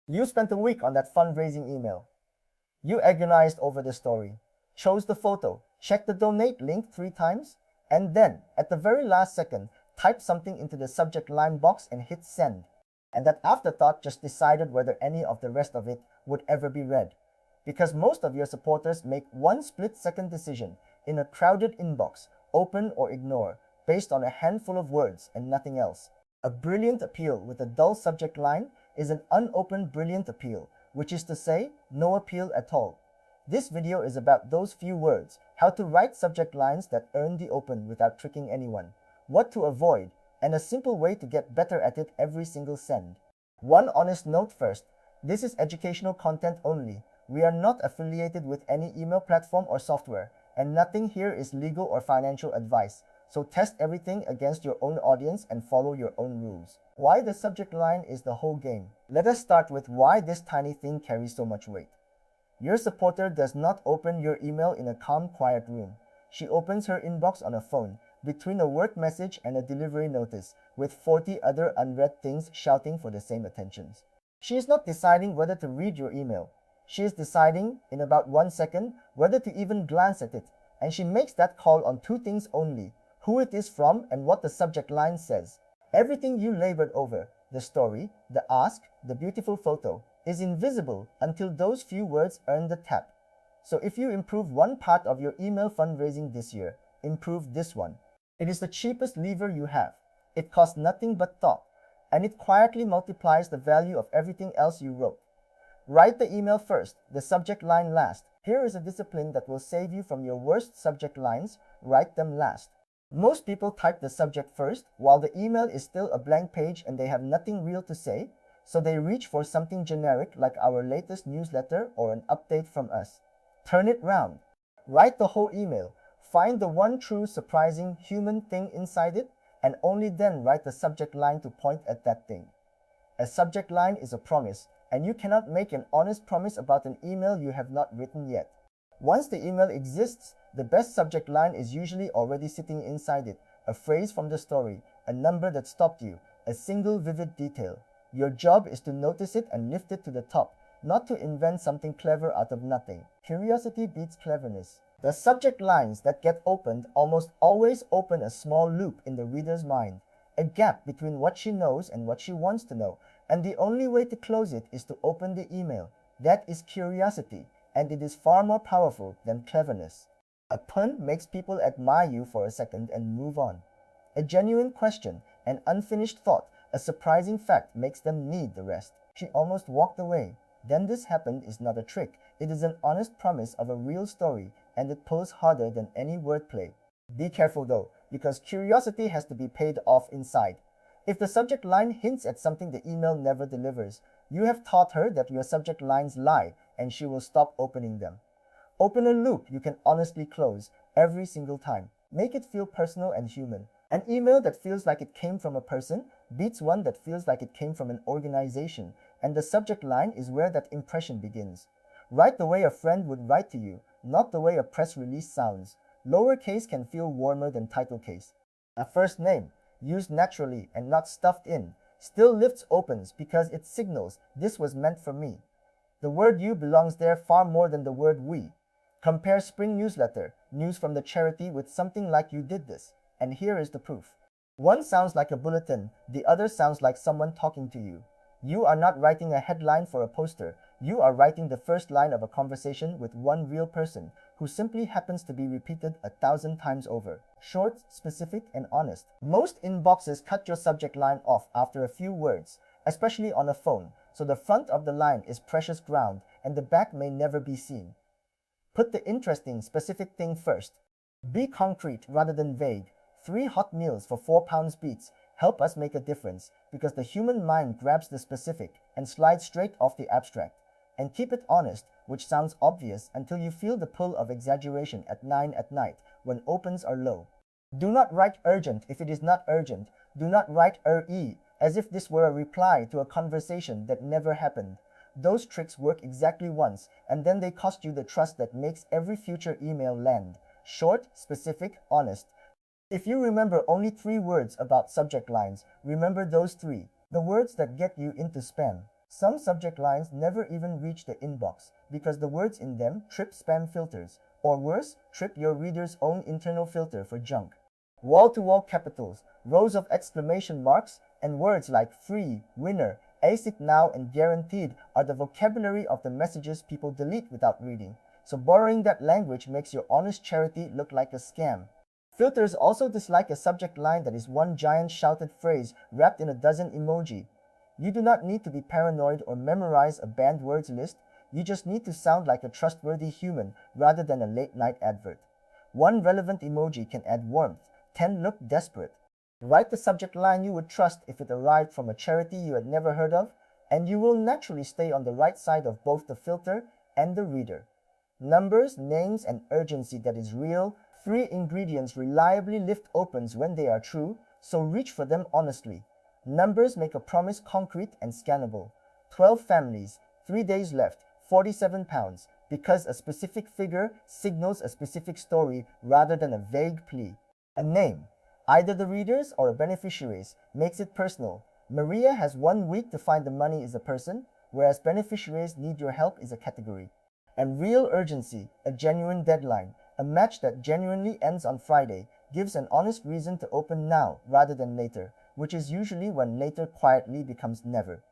You spent a week on that fundraising email. You agonized over the story, chose the photo, checked the donate link 3 times, and then, at the very last second, typed something into the subject line box and hit send. And that afterthought just decided whether any of the rest of it would ever be read. Because most of your supporters make one split-second decision in a crowded inbox, open or ignore, based on a handful of words and nothing else. A brilliant appeal with a dull subject line is an unopened brilliant appeal, which is to say, no appeal at all. This video is about those few words, how to write subject lines that earn the open without tricking anyone, what to avoid, and a simple way to get better at it every single send. One honest note first, this is educational content only. We are not affiliated with any email platform or software, and nothing here is legal or financial advice. So test everything against your own audience and follow your own rules. Why the subject line is the whole game. Let us start with why this tiny thing carries so much weight. Your supporter does not open your email in a calm, quiet room. She opens her inbox on a phone, between a work message and a delivery notice, with 40 other unread things shouting for the same attentions. She is not deciding whether to read your email. She is deciding, in about 1 second, whether to even glance at it, and she makes that call on 2 things only: who it is from and what the subject line says. Everything you labored over, the story, the ask, the beautiful photo, is invisible until those few words earn the tap. So if you improve one part of your email fundraising this year, improve this one. It is the cheapest lever you have. It costs nothing but thought, and it quietly multiplies the value of everything else you wrote. Write the email first, the subject line last. Here is a discipline that will save you from your worst subject lines. Write them last. Most people type the subject first while the email is still a blank page and they have nothing real to say, so they reach for something generic like our latest newsletter or an update from us. Turn it round. Write the whole email. Find the one true, surprising, human thing inside it, and only then write the subject line to point at that thing. A subject line is a promise, and you cannot make an honest promise about an email you have not written yet. Once the email exists, the best subject line is usually already sitting inside it: a phrase from the story, a number that stopped you, a single vivid detail. Your job is to notice it and lift it to the top, not to invent something clever out of nothing. Curiosity beats cleverness. The subject lines that get opened almost always open a small loop in the reader's mind, a gap between what she knows and what she wants to know, and the only way to close it is to open the email. That is curiosity, and it is far more powerful than cleverness. A pun makes people admire you for a second and move on. A genuine question, an unfinished thought, a surprising fact makes them need the rest. She almost walked away. Then this happened is not a trick. It is an honest promise of a real story, and it pulls harder than any wordplay. Be careful though, because curiosity has to be paid off inside. If the subject line hints at something the email never delivers, you have taught her that your subject lines lie, and she will stop opening them. Open a loop you can honestly close every single time. Make it feel personal and human. An email that feels like it came from a person beats one that feels like it came from an organization, and the subject line is where that impression begins. Write the way a friend would write to you, not the way a press release sounds. Lowercase can feel warmer than title case. A first name, used naturally and not stuffed in, still lifts opens because it signals this was meant for me. The word you belongs there far more than the word we. Compare spring newsletter, news from the charity, with something like "you did this," and here is the proof. One sounds like a bulletin, the other sounds like someone talking to you. You are not writing a headline for a poster, you are writing the first line of a conversation with one real person, who simply happens to be repeated 1,000 times over. Short, specific, and honest. Most inboxes cut your subject line off after a few words, especially on a phone, so the front of the line is precious ground, and the back may never be seen. Put the interesting, specific thing first. Be concrete rather than vague. 3 hot meals for £4 beats help us make a difference, because the human mind grabs the specific and slides straight off the abstract. And keep it honest, which sounds obvious until you feel the pull of exaggeration at 9 at night when opens are low. Do not write urgent if it is not urgent. Do not write "e" as if this were a reply to a conversation that never happened. Those tricks work exactly once, and then they cost you the trust that makes every future email land. Short, specific, honest. If you remember only 3 words about subject lines, remember those 3. The words that get you into spam. Some subject lines never even reach the inbox because the words in them trip spam filters, or worse, trip your reader's own internal filter for junk. Wall-to-wall capitals, rows of exclamation marks, and words like free, winner, ASIC now, and guaranteed are the vocabulary of the messages people delete without reading. So borrowing that language makes your honest charity look like a scam. Filters also dislike a subject line that is one giant shouted phrase wrapped in a dozen emoji. You do not need to be paranoid or memorize a banned words list. You just need to sound like a trustworthy human rather than a late-night advert. One relevant emoji can add warmth, 10 look desperate. Write the subject line you would trust if it arrived from a charity you had never heard of, and you will naturally stay on the right side of both the filter and the reader. Numbers, names, and urgency that is real. 3 ingredients reliably lift opens when they are true, so reach for them honestly. Numbers make a promise concrete and scannable. 12 families, 3 days left, 47 pounds, because a specific figure signals a specific story rather than a vague plea. A name, either the reader's or a beneficiary's, makes it personal. Maria has 1 week to find the money is a person, whereas beneficiaries need your help is a category. And real urgency, a genuine deadline, a match that genuinely ends on Friday, gives an honest reason to open now rather than later, which is usually when later quietly becomes never.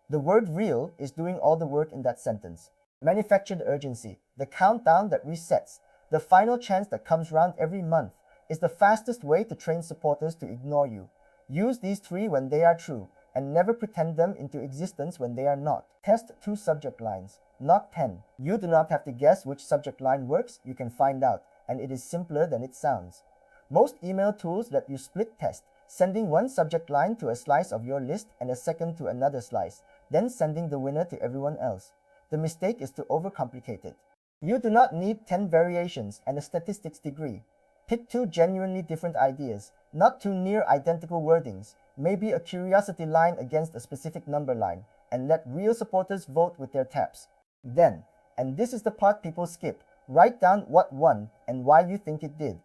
The word real is doing all the work in that sentence. Manufactured urgency, the countdown that resets, the final chance that comes round every month, is the fastest way to train supporters to ignore you. Use these 3 when they are true, and never pretend them into existence when they are not. Test 2 subject lines, not 10. You do not have to guess which subject line works, you can find out, and it is simpler than it sounds. Most email tools let you split test, sending one subject line to a slice of your list and a second to another slice, then sending the winner to everyone else. The mistake is to overcomplicate it. You do not need 10 variations and a statistics degree. Pick 2 genuinely different ideas, not 2 near identical wordings, maybe a curiosity line against a specific number line, and let real supporters vote with their taps. Then, and this is the part people skip, write down what won and why you think it did.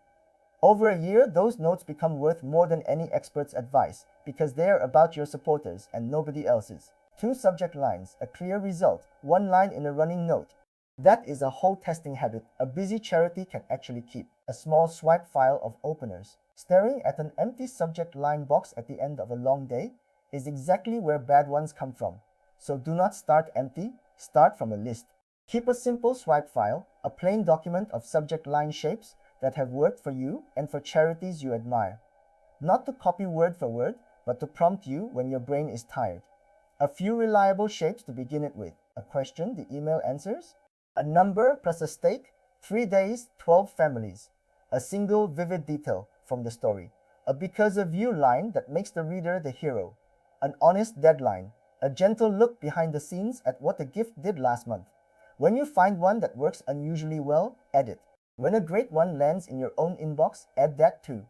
Over a year, those notes become worth more than any expert's advice because they are about your supporters and nobody else's. 2 subject lines, a clear result, 1 line in a running note. That is a whole testing habit a busy charity can actually keep. A small swipe file of openers. Staring at an empty subject line box at the end of a long day is exactly where bad ones come from. So do not start empty, start from a list. Keep a simple swipe file, a plain document of subject line shapes that have worked for you and for charities you admire. Not to copy word for word, but to prompt you when your brain is tired. A few reliable shapes to begin it with. A question the email answers. A number plus a stake, 3 days, 12 families. A single vivid detail from the story. A because of you line that makes the reader the hero. An honest deadline. A gentle look behind the scenes at what the gift did last month. When you find one that works unusually well, add it. When a great one lands in your own inbox, add that too.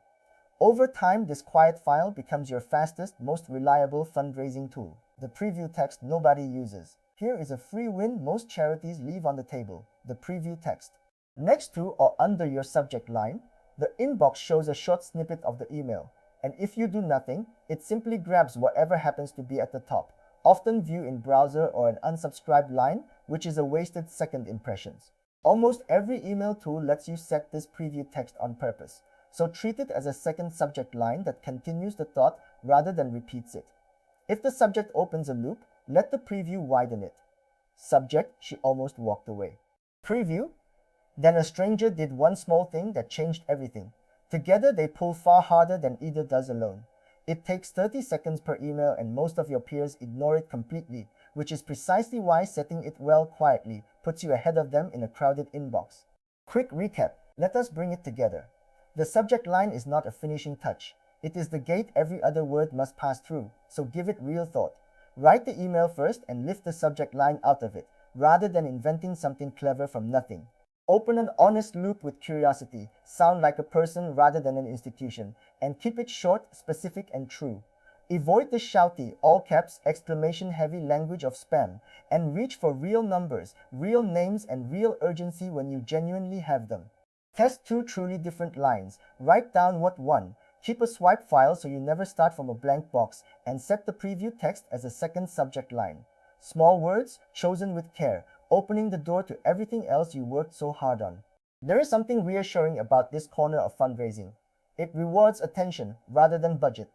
Over time, this quiet file becomes your fastest, most reliable fundraising tool. The preview text nobody uses. Here is a free win most charities leave on the table, the preview text. Next to or under your subject line, the inbox shows a short snippet of the email, and if you do nothing, it simply grabs whatever happens to be at the top, often view in browser or an unsubscribed line, which is a wasted second impressions. Almost every email tool lets you set this preview text on purpose, so treat it as a second subject line that continues the thought rather than repeats it. If the subject opens a loop, let the preview widen it. Subject, she almost walked away. Preview, then a stranger did one small thing that changed everything. Together they pull far harder than either does alone. It takes 30 seconds per email and most of your peers ignore it completely, which is precisely why setting it well quietly puts you ahead of them in a crowded inbox. Quick recap, let us bring it together. The subject line is not a finishing touch. It is the gate every other word must pass through, so give it real thought. Write the email first and lift the subject line out of it, rather than inventing something clever from nothing. Open an honest loop with curiosity, sound like a person rather than an institution, and keep it short, specific, and true. Avoid the shouty, all caps, exclamation-heavy language of spam, and reach for real numbers, real names, and real urgency when you genuinely have them. Test 2 truly different lines, write down what won, keep a swipe file so you never start from a blank box, and set the preview text as a second subject line. Small words chosen with care, opening the door to everything else you worked so hard on. There is something reassuring about this corner of fundraising. It rewards attention rather than budget.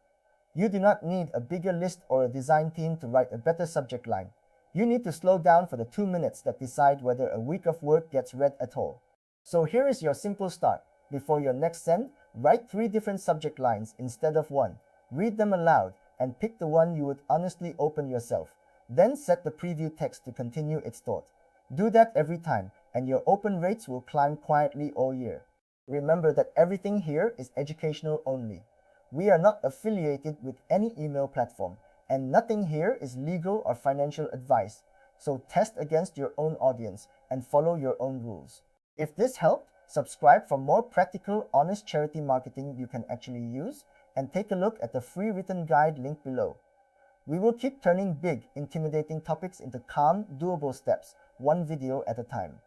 You do not need a bigger list or a design team to write a better subject line. You need to slow down for the 2 minutes that decide whether a week of work gets read at all. So here is your simple start. Before your next send, write 3 different subject lines instead of one. Read them aloud and pick the one you would honestly open yourself. Then set the preview text to continue its thought. Do that every time, and your open rates will climb quietly all year. Remember that everything here is educational only. We are not affiliated with any email platform, and nothing here is legal or financial advice. So test against your own audience and follow your own rules. If this helped, subscribe for more practical, honest charity marketing you can actually use, and take a look at the free written guide linked below. We will keep turning big, intimidating topics into calm, doable steps, one video at a time.